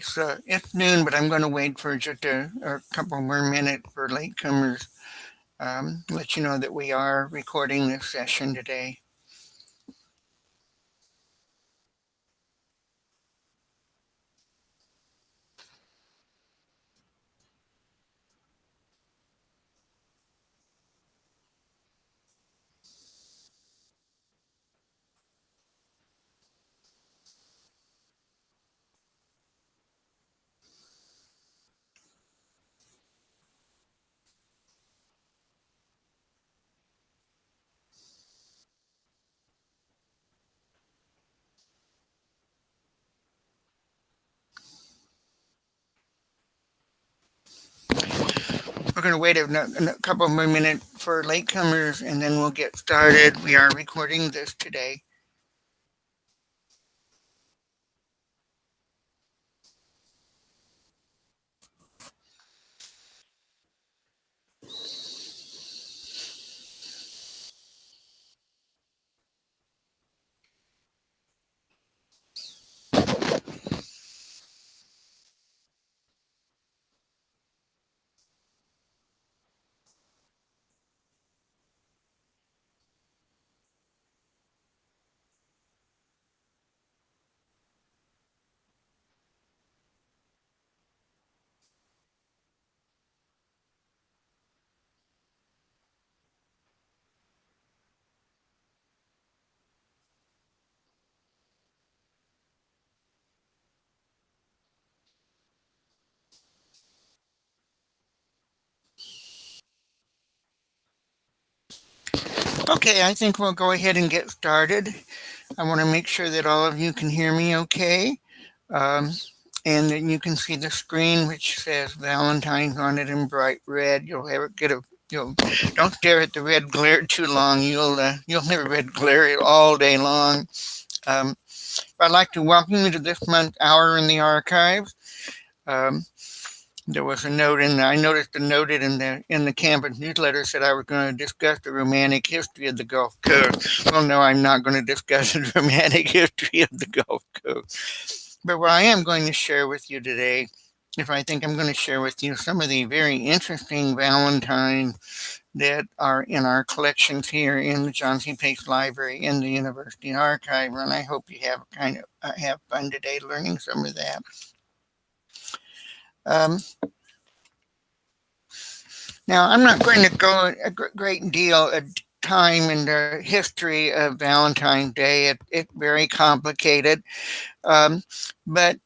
It's noon, but I'm going to wait for just a couple more minutes for latecomers. Let you know that we are recording this session today. We're going to wait a couple more minutes for latecomers, and then we'll get started. We are recording this today. Okay, I think we'll go ahead and get started. I want to make sure that all of you can hear me okay. Um, and that you can see the screen which says Valentine's on it in bright red. You'll don't stare at the red glare too long. You'll never red glare it all day long. Um, I'd like to welcome you to this month's Hour in the Archives. There was a note I noticed a noted in the campus newsletter said I was going to discuss the romantic history of the Gulf Coast. Well, no, I'm not going to discuss the romantic history of the Gulf Coast. But what I am going to share with you today, I'm going to share with you some of the very interesting Valentines that are in our collections here in the John C. Pace Library in the University Archive, and I hope you have fun today learning some of that. Now, I'm not going to go a great deal of time in the history of Valentine's Day. It's very complicated, but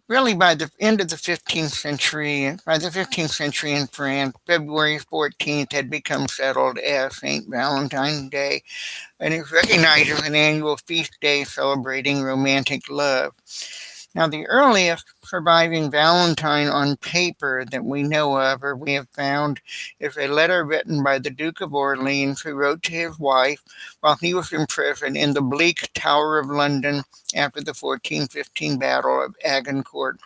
really by the end of the 15th century, in France, February 14th had become settled as St. Valentine's Day, and it's recognized as an annual feast day celebrating romantic love. Now, the earliest surviving Valentine on paper that we know of or we have found is a letter written by the Duke of Orleans, who wrote to his wife while he was imprisoned in the bleak Tower of London after the 1415 Battle of Agincourt.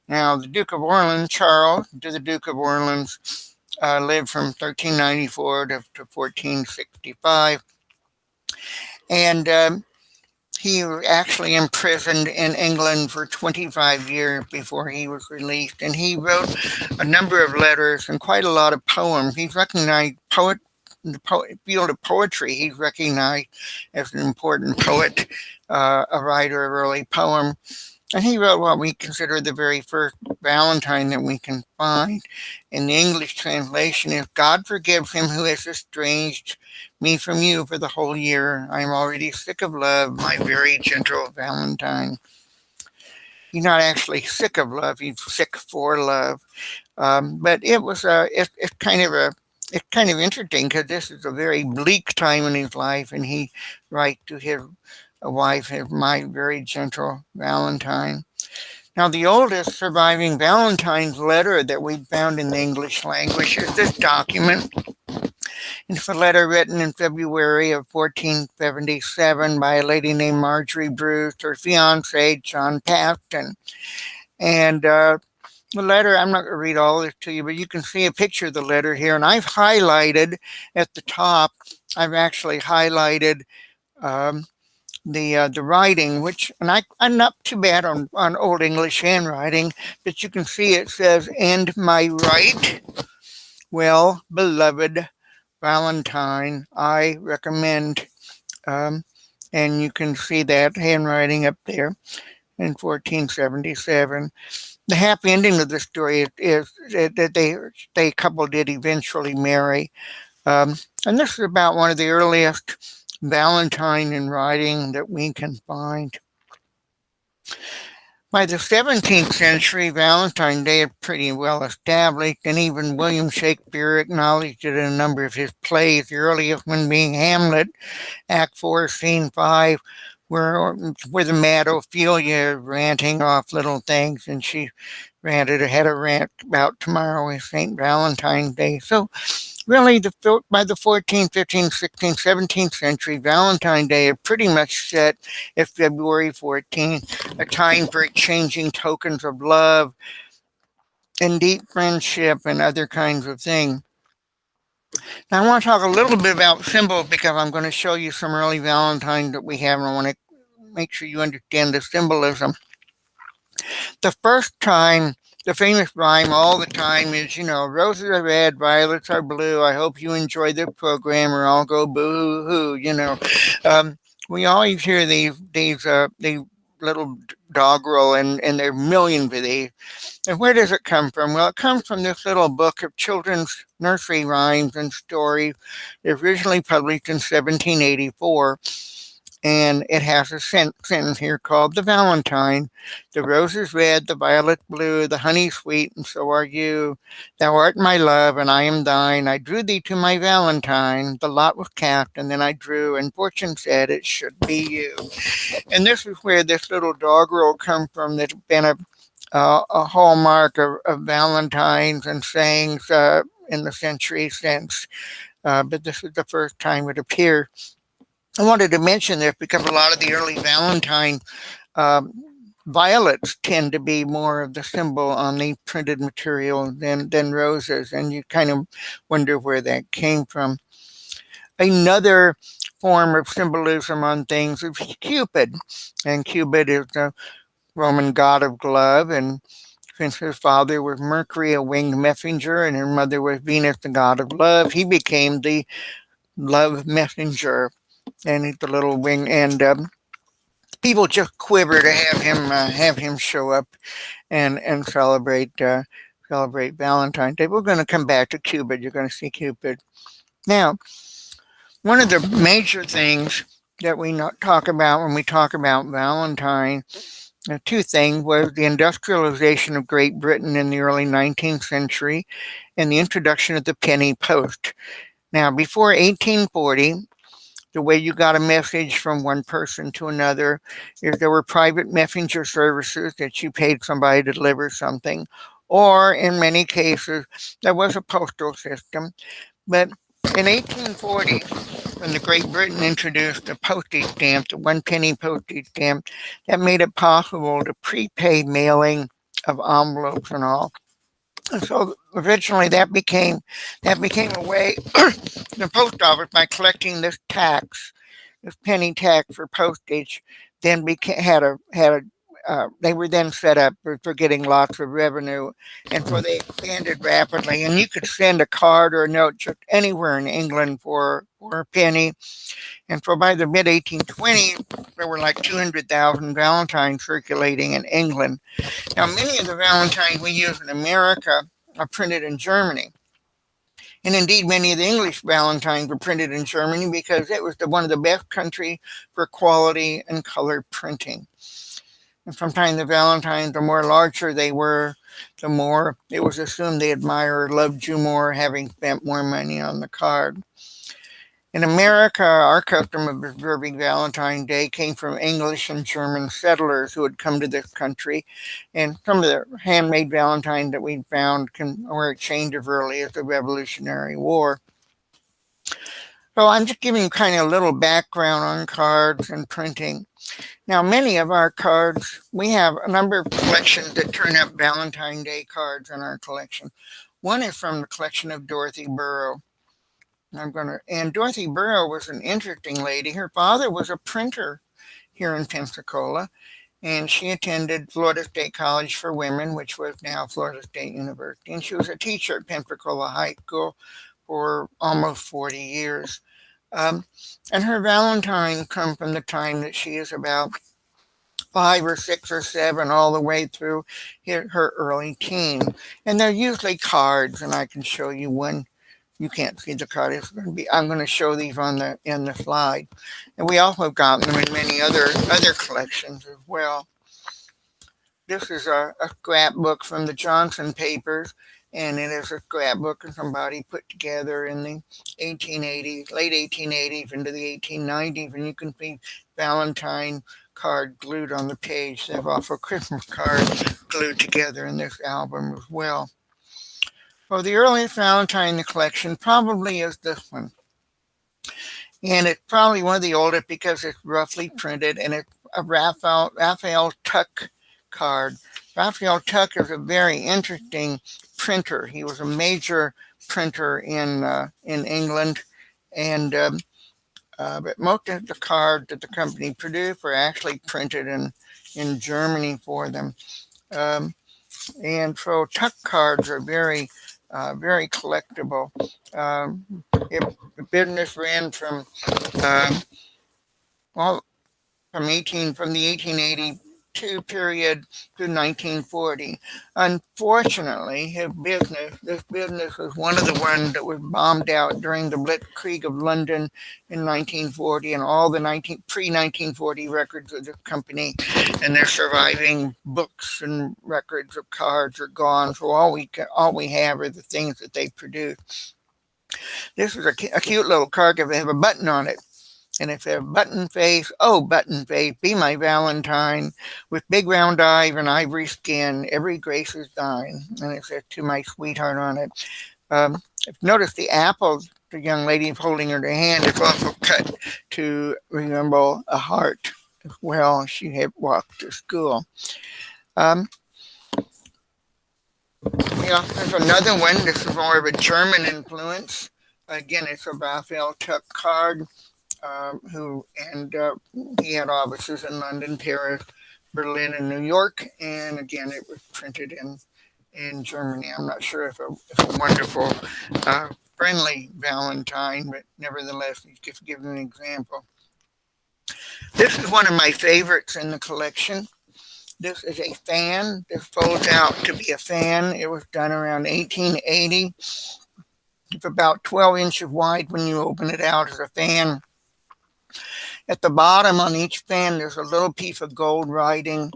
Now, the Duke of Orleans, Charles, the Duke of Orleans, lived from 1394 to 1465. And he was actually imprisoned in England for 25 years before he was released. And he wrote a number of letters and quite a lot of poems. He's recognized in the field of poetry. He's recognized as an important poet, a writer of early poem. And he wrote what we consider the very first Valentine that we can find. In the English translation is, God forgives him who has estranged me from you for the whole year. I am already sick of love, my very gentle Valentine. He's not actually sick of love, he's sick for love. But it's kind of interesting because this is a very bleak time in his life, and he writes to his wife as my very gentle Valentine. Now, the oldest surviving Valentine's letter that we found in the English language is this document. It's a letter written in February of 1477 by a lady named Marjorie Bruce, her fiance, John Paston. And the letter, I'm not going to read all this to you, but you can see a picture of the letter here. And I've highlighted at the top, I've actually highlighted the writing, which, and I'm not too bad on Old English handwriting, but you can see it says, "And my right, well, beloved Valentine, I recommend," um, and you can see that handwriting up there in 1477. The happy ending of the story is that they couple did eventually marry. Um, and this is about one of the earliest Valentine in writing that we can find. By the 17th century, Valentine's Day is pretty well established, and even William Shakespeare acknowledged it in a number of his plays, the earliest one being Hamlet, Act 4, Scene 5, where the mad Ophelia is ranting off little things, and she had a rant about tomorrow is St. Valentine's Day. So really, by the 14th, 15th, 16th, 17th century, Valentine's Day is pretty much set at February 14th, a time for exchanging tokens of love and deep friendship and other kinds of things. Now, I want to talk a little bit about symbols because I'm going to show you some early Valentines that we have, and I want to make sure you understand the symbolism. The first time, the famous rhyme all the time is, roses are red, violets are blue. I hope you enjoy the program, or I'll go boo-hoo. We always hear these little doggerel, and there are millions of these. And where does it come from? Well, it comes from this little book of children's nursery rhymes and stories, originally published in 1784. And it has a sentence here called "The Valentine. The rose is red, the violet blue, the honey sweet, and so are you. Thou art my love, and I am thine. I drew thee to my Valentine. The lot was cast, and then I drew, and fortune said it should be you." And this is where this little doggerel comes from, that's been a hallmark of Valentines and sayings in the century since. But this is the first time it appeared. I wanted to mention this because a lot of the early Valentine violets tend to be more of the symbol on the printed material than roses, and you kind of wonder where that came from. Another form of symbolism on things is Cupid, and Cupid is the Roman god of love, and since his father was Mercury, a winged messenger, and her mother was Venus, the god of love, he became the love messenger. And he's the little wing, and people just quiver to have him show up and celebrate Valentine's Day. We're going to come back to Cupid. You're going to see Cupid. Now, one of the major things that we talk about when we talk about Valentine, two things, was the industrialization of Great Britain in the early 19th century and the introduction of the penny post. Now, before 1840, the way you got a message from one person to another is there were private messenger services that you paid somebody to deliver something, or in many cases, there was a postal system. But in 1840, when the Great Britain introduced the postage stamp, the 1 penny postage stamp, that made it possible to prepay mailing of envelopes and all. And so originally that became a way the post office, by collecting this tax, this penny tax for postage, then they were then set up for getting lots of revenue, and so they expanded rapidly. And you could send a card or a note just anywhere in England for a penny. And so by the mid 1820s, there were like 200,000 Valentines circulating in England. Now, many of the Valentines we use in America are printed in Germany. And indeed, many of the English Valentines were printed in Germany because it was one of the best countries for quality and color printing. And sometimes the Valentines, the more larger they were, the more it was assumed the admirer loved you more, having spent more money on the card. In America, our custom of observing Valentine's Day came from English and German settlers who had come to this country, and some of the handmade Valentines that we found were exchanged as early as the Revolutionary War. So I'm just giving you kind of a little background on cards and printing. Now, many of our cards, we have a number of collections that turn up Valentine's Day cards in our collection. One is from the collection of Dorothy Burrow. And Dorothy Burrow was an interesting lady. Her father was a printer here in Pensacola. And she attended Florida State College for Women, which was now Florida State University. And she was a teacher at Pensacola High School for almost 40 years. And her Valentine come from the time that she is about 5 or 6 or 7, all the way through her early teens. And they're usually cards, and I can show you one. You can't see the card. It's going to be. I'm going to show these in the slide, and we also got them in many other collections as well. This is a scrapbook from the Johnson papers, and it is a scrapbook that somebody put together in the 1880s, late 1880s into the 1890s, and you can see Valentine card glued on the page. They have also Christmas cards glued together in this album as well. Well, the earliest Valentine in the collection probably is this one. And it's probably one of the oldest because it's roughly printed, and it's a Raphael Tuck card. Raphael Tuck is a very interesting printer. He was a major printer in England, and but most of the cards that the company produced were actually printed in Germany for them. And so Tuck cards are very collectible. The business ran from the 1882 period to 1940. Unfortunately, this business was one of the ones that was bombed out during the Blitzkrieg of London in 1940, and all the pre-1940 records of the company and their surviving books and records of cards are gone. So all we have are the things that they produced. This is a cute little card. They have a button on it. And if they're button face, be my Valentine, with big round eyes and ivory skin, every grace is thine. And it says to my sweetheart on it. Notice the apple the young lady holding her hand is also cut to resemble a heart as well. She had walked to school. There's another one. This is more of a German influence. Again, it's a Raphael Tuck card. He had offices in London, Paris, Berlin, and New York. And again, it was printed in Germany. I'm not sure if a wonderful, friendly Valentine, but nevertheless, just give an example. This is one of my favorites in the collection. This is a fan. This folds out to be a fan. It was done around 1880. It's about 12 inches wide when you open it out as a fan. At the bottom on each fan, there's a little piece of gold writing,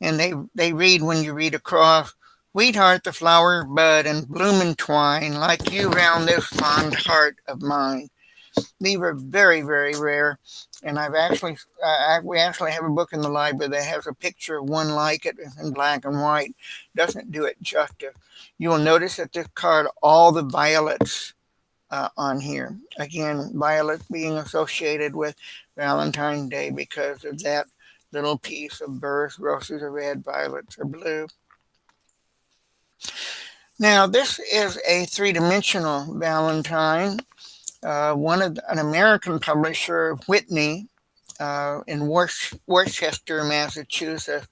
and they read when you read across, "Sweetheart, the flower bud and bloom and twine, like you round this fond heart of mine." These are very, very rare, and we actually have a book in the library that has a picture of one like it in black and white. Doesn't do it justice. You will notice that this card, all the violets on here. Again, violets being associated with Valentine's Day because of that little piece of birth. Roses are red, violets are blue. Now, this is a three-dimensional Valentine. An American publisher, Whitney, in Worcester, Massachusetts,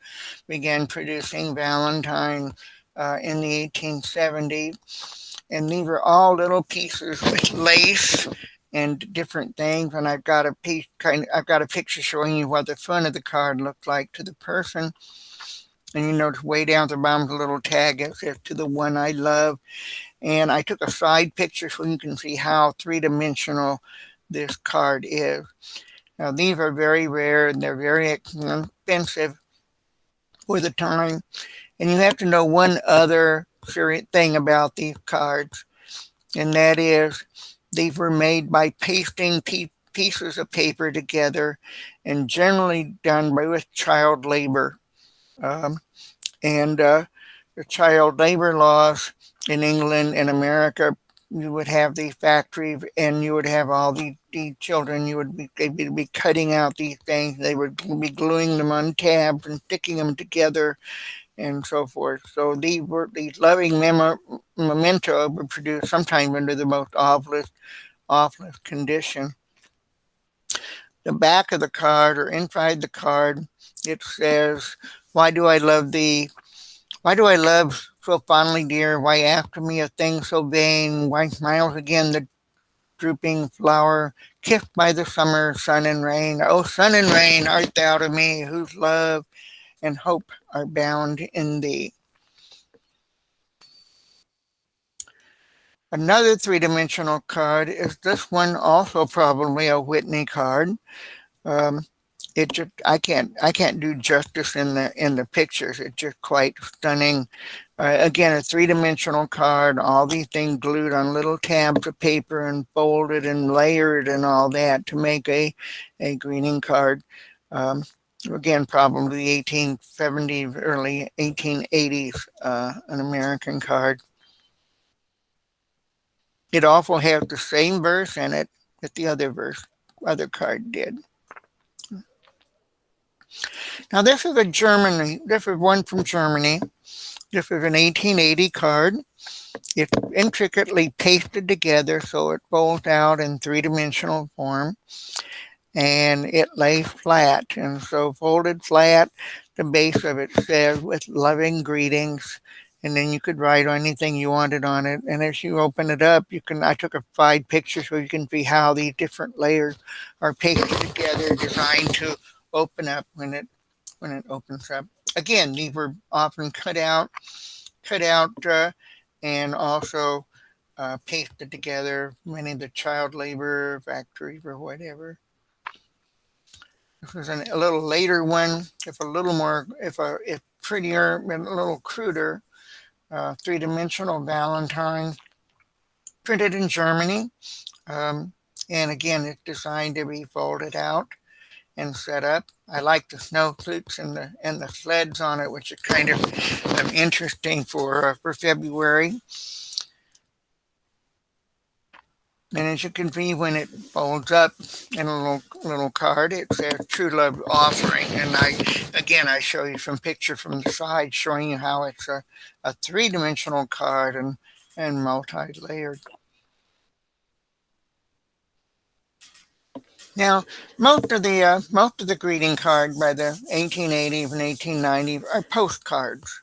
began producing Valentine in the 1870s. And these are all little pieces with lace and different things. And I've got a picture showing you what the front of the card looked like to the person. And you notice way down at the bottom, the little tag that says "to the one I love." And I took a side picture so you can see how three-dimensional this card is. Now, these are very rare and they're very expensive for the time. And you have to know one other thing about these cards, and that is these were made by pasting pieces of paper together, and generally done with child labor. The child labor laws in England and America, you would have these factories and you would have all the children, they'd be cutting out these things. They would be gluing them on tabs and sticking them together and so forth. So these loving memento were produced sometimes under the most awfulest condition. the back of the card or inside the card, it says, "Why do I love thee? Why do I love so fondly, dear? Why after me a thing so vain? Why smiles again the drooping flower, kissed by the summer sun and rain? O sun and rain, art thou to me, whose love and hope are bound in thee?" Another three-dimensional card is this one, also probably a Whitney card. Um, it just I can't do justice in the pictures. It's just quite stunning. Again, a three-dimensional card, all these things glued on little tabs of paper and folded and layered and all that to make a greeting card. Um, Again, probably the 1870s, early 1880s, an American card. It also has the same verse in it that the other card did. Now this is this is one from Germany. This is an 1880 card. It's intricately pasted together so it folds out in three-dimensional form, and it lays flat. And so folded flat, the base of it says, "With loving greetings." And then you could write anything you wanted on it. And as you open it up, I took a 5 pictures so you can see how these different layers are pasted together, designed to open up when it opens up. Again, these were often cut out, and also pasted together, many of the child labor factories or whatever. This was a little later one, if a little more, if prettier and a little cruder, three-dimensional Valentine, printed in Germany. Um, and again, it's designed to be folded out and set up. I like the snow flutes and the sleds on it, which are kind of interesting for February. And as you can see, when it folds up in a little card, it says "True Love Offering." And I show you some picture from the side showing you how it's a three-dimensional card and multi-layered. Now, most of the greeting cards by the 1880s and 1890s are postcards.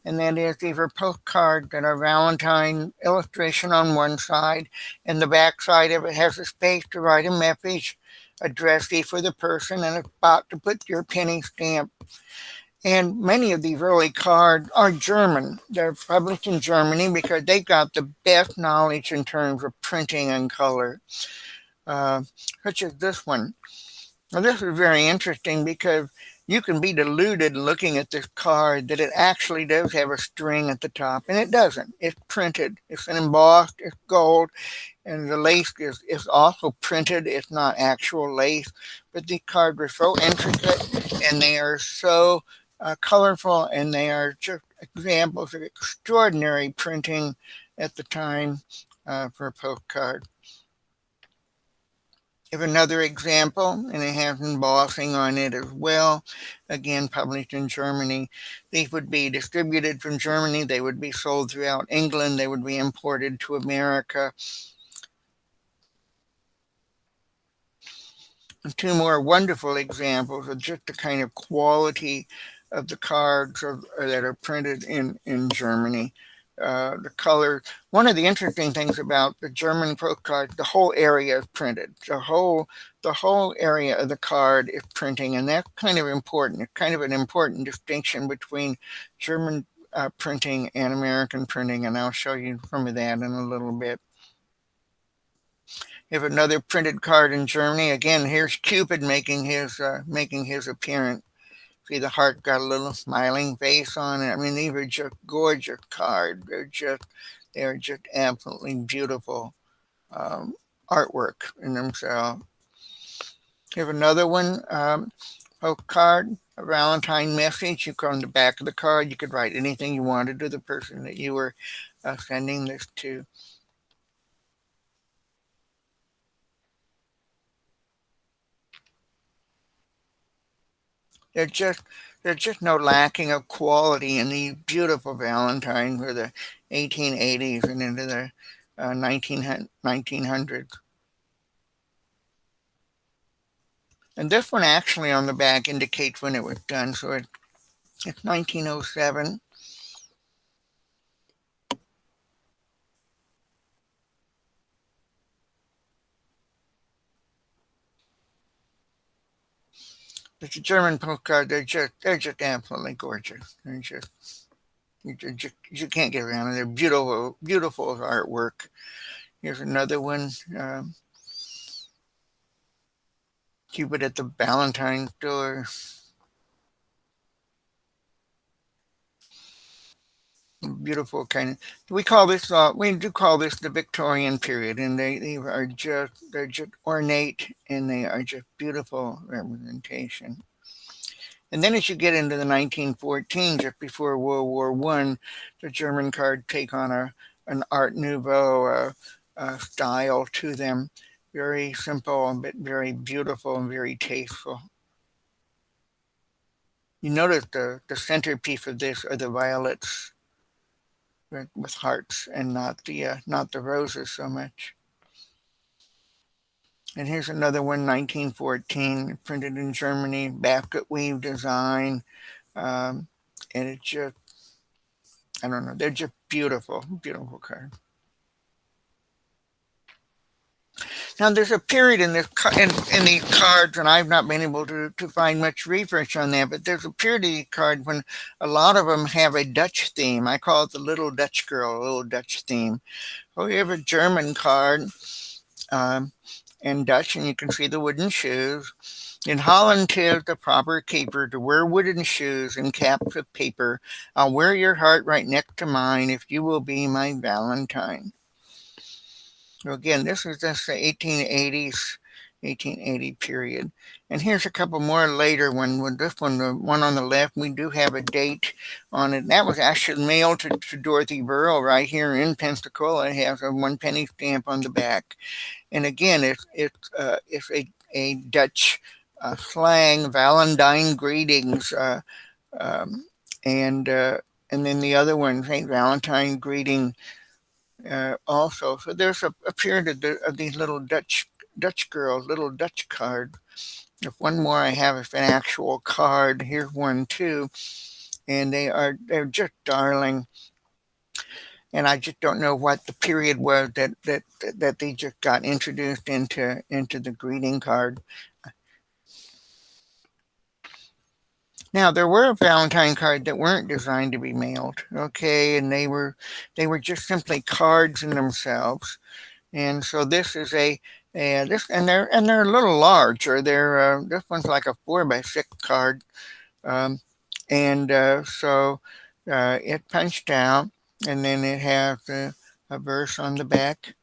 And that is, these are postcards that are Valentine illustration on one side, and the back side of it has a space to write a message addressed for the person and a spot to put your penny stamp. And many of these early cards are German. They're published in Germany because they got the best knowledge in terms of printing and color, such as this one. Now, this is very interesting because you can be deluded looking at this card that it actually does have a string at the top, and it doesn't. It's printed. It's embossed. It's gold, and the lace is also printed. It's not actual lace, but the cards are so intricate, and they are so colorful, and they are just examples of extraordinary printing at the time for a postcard. Give another example, and it has embossing on it as well. Again, published in Germany. These would be distributed from Germany. They would be sold throughout England. They would be imported to America. And two more wonderful examples of just the kind of quality of the cards that are printed in Germany. The color. One of the interesting things about the German postcard, the whole area is printed. The whole area of the card is printing, and that's kind of important. It's kind of an important distinction between German printing and American printing, and I'll show you some of that in a little bit. We have another printed card in Germany. Again, here's Cupid making his appearance. See, the heart got a little smiling face on it. I mean, these are just gorgeous cards. They're just absolutely beautiful artwork in themselves. Here's another one, postcard, a Valentine message. You go on the back of the card. You could write anything you wanted to the person that you were sending this to. There's just no lacking of quality in these beautiful Valentines for the 1880s and into the 1900s. And this one actually on the back indicates when it was done. So it's 1907. But the German postcard, they're just absolutely gorgeous. You can't get around them. They're beautiful, beautiful artwork. Here's another one. Cupid at the Valentine store. Beautiful kind of. We do call this the Victorian period, and they're just ornate, and they are just beautiful representation. And then as you get into the 1914, just before World War One, the German cards take on an Art Nouveau style to them. Very simple, but very beautiful and very tasteful. You notice the centerpiece of this are the violets with hearts, and not the roses so much. And here's another one, 1914, printed in Germany, basket weave design, and it just, I don't know, they're just beautiful, beautiful cards. Now, there's a period in these cards, and I've not been able to find much research on that, but there's a period of these cards when a lot of them have a Dutch theme. I call it the little Dutch girl, little Dutch theme. So we have a German card in Dutch, and you can see the wooden shoes. In Holland, 'tis the proper caper to wear wooden shoes and caps of paper. I'll wear your heart right next to mine if you will be my Valentine. So again, this is just the 1880s, 1880 period. And here's a couple more later when with this one, the one on the left, we do have a date on it. That was actually mailed to Dorothy Burrow right here in Pensacola. It has a 1 penny stamp on the back. And again, it's a Dutch slang, Valentine greetings, and then the other one, Saint Valentine greeting also. So there's a period of these little Dutch girls, little Dutch card. If one more I have is an actual card. Here's one too, and they're just darling. And I just don't know what the period was that they just got introduced into the greeting card. Now there were Valentine cards that weren't designed to be mailed, okay, and they were just simply cards in themselves. And so this is this, and they're a little larger. This one's like a 4x6 card, and so it punched out, and then it has a verse on the back.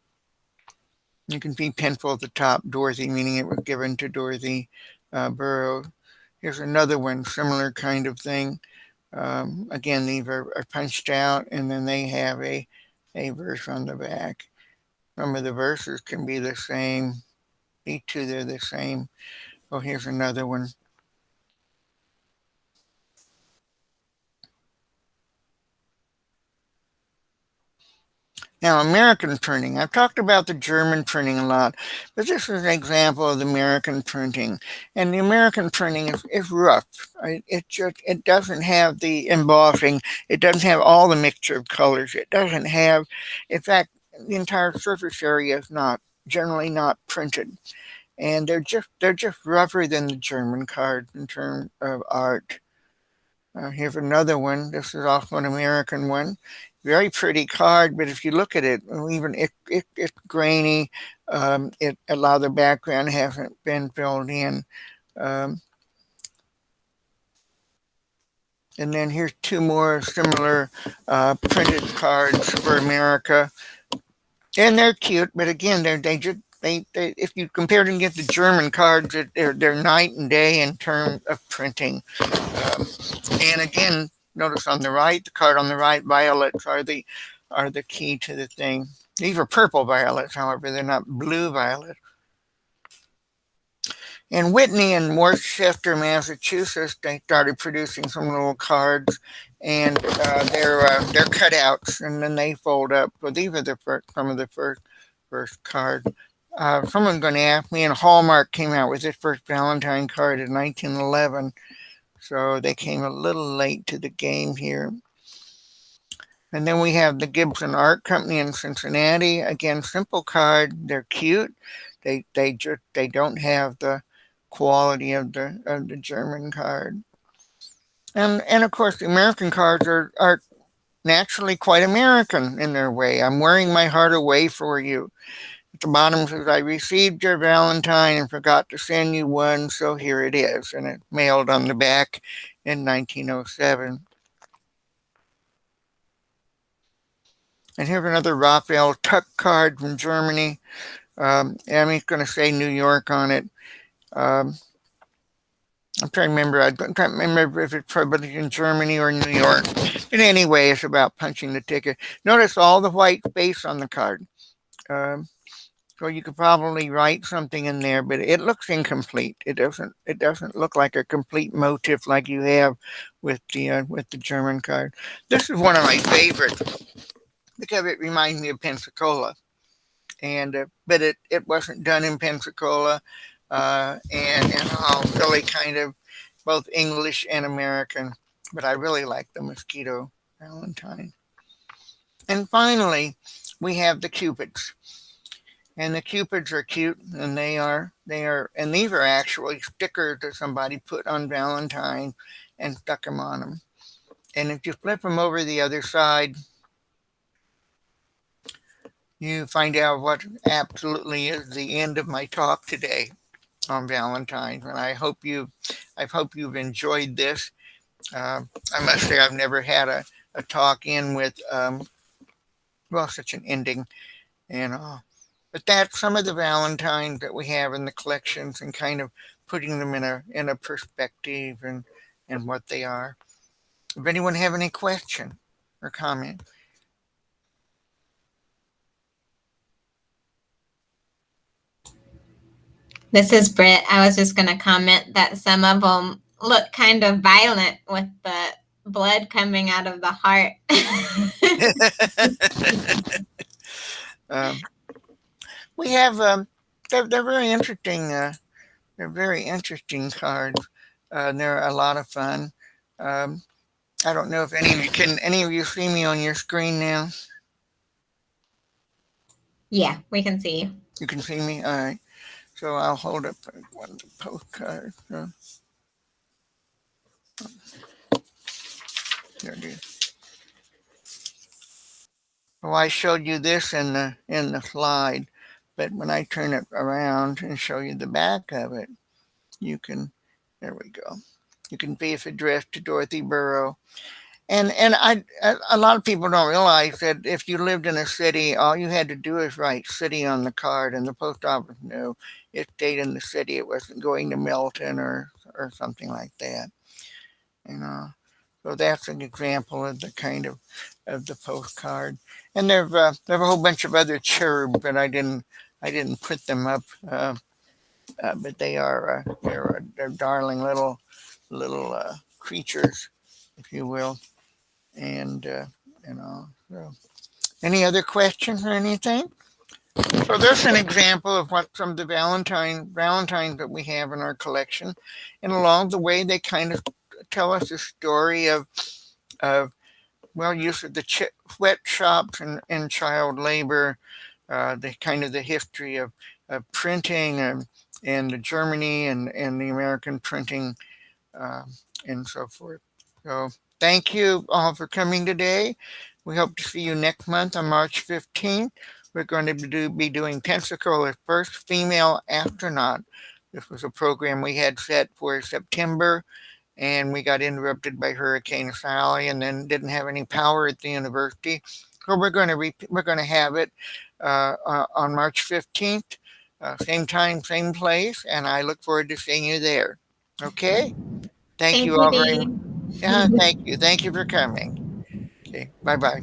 You can see pencil at the top, Dorothy, meaning it was given to Dorothy Burrow. Here's another one, similar kind of thing. Again, these are punched out, and then they have a verse on the back. Some of the verses can be the same. These two, they're the same. Oh, here's another one. Now, American printing. I've talked about the German printing a lot, but this is an example of the American printing. And the American printing is rough. It doesn't have the embossing. It doesn't have all the mixture of colors. It doesn't have, in fact, the entire surface area is generally not printed. And they're just rougher than the German cards in terms of art. Here's another one. This is also an American one. Very pretty card, but if you look at it, even it's grainy. A lot of the background hasn't been filled in. And then here's two more similar printed cards for America, and they're cute. But again, if you compare them against the German cards, they're night and day in terms of printing. And again, notice on the right, the card on the right, violets are the key to the thing. These are purple violets, however, they're not blue violets. In Whitney and Worcester, Massachusetts, they started producing some little cards, and they're cutouts, and then they fold up. So these are some of the first cards. Someone's going to ask me, and Hallmark came out with its first Valentine card in 1911, so they came a little late to the game here. And then we have the Gibson Art Company in Cincinnati. Again, simple card. They're cute. They don't have the quality of the German card. And of course, the American cards are naturally quite American in their way. I'm wearing my heart away for you. At the bottom says, I received your Valentine and forgot to send you one, so here it is. And it mailed on the back in 1907. And here's another Raphael Tuck card from Germany. Emmy's going to say New York on it. I'm trying to remember. I can't remember if it's probably in Germany or New York. But anyway, it's about punching the ticket. Notice all the white space on the card. So you could probably write something in there, but it looks incomplete. It doesn't look like a complete motif like you have with the German card. This is one of my favorites because it reminds me of Pensacola, and but it wasn't done in Pensacola, and really kind of both English and American. But I really like the mosquito Valentine. And finally, we have the cupids. And the cupids are cute, and and these are actually stickers that somebody put on Valentine and stuck them on them. And if you flip them over the other side, you find out what absolutely is the end of my talk today on Valentine. And I hope you've enjoyed this. I must say I've never had a talk in with such an ending, and but that's some of the Valentines that we have in the collections, and kind of putting them in a perspective and what they are. If anyone have any question or comment? This is Britt. I was just going to comment that some of them look kind of violent with the blood coming out of the heart. We have they're very interesting. They're very interesting cards. They're a lot of fun. Um, I don't know if any of you see me on your screen now. Yeah, we can see you. You can see me. All right. So I'll hold up one of the postcards. There it is. Well, I showed you this in the slide, but when I turn it around and show you the back of it, you can. There we go. You can see it's addressed to Dorothy Burrow. And a lot of people don't realize that if you lived in a city, all you had to do is write city on the card, and the post office knew it stayed in the city. It wasn't going to Milton or something like that. You know, so that's an example of the kind of the postcard. And there's a whole bunch of other cherubs, but I didn't put them up. But they're darling little creatures, if you will. And so any other questions or anything? So there's an example of what some of the Valentines that we have in our collection, and along the way they kind of tell us the story of use of the sweatshops and child labor, the kind of the history of printing and the Germany and the American printing, and so forth. So thank you all for coming today. We hope to see you next month on March 15th. We're going to be doing Pensacola's first female astronaut. This was a program we had set for September, and we got interrupted by Hurricane Sally, and then didn't have any power at the university. So we're going to have it on March 15th, same time, same place, and I look forward to seeing you there. Okay. Thank you all very much. Yeah, thank you. Thank you for coming. Okay. Bye bye.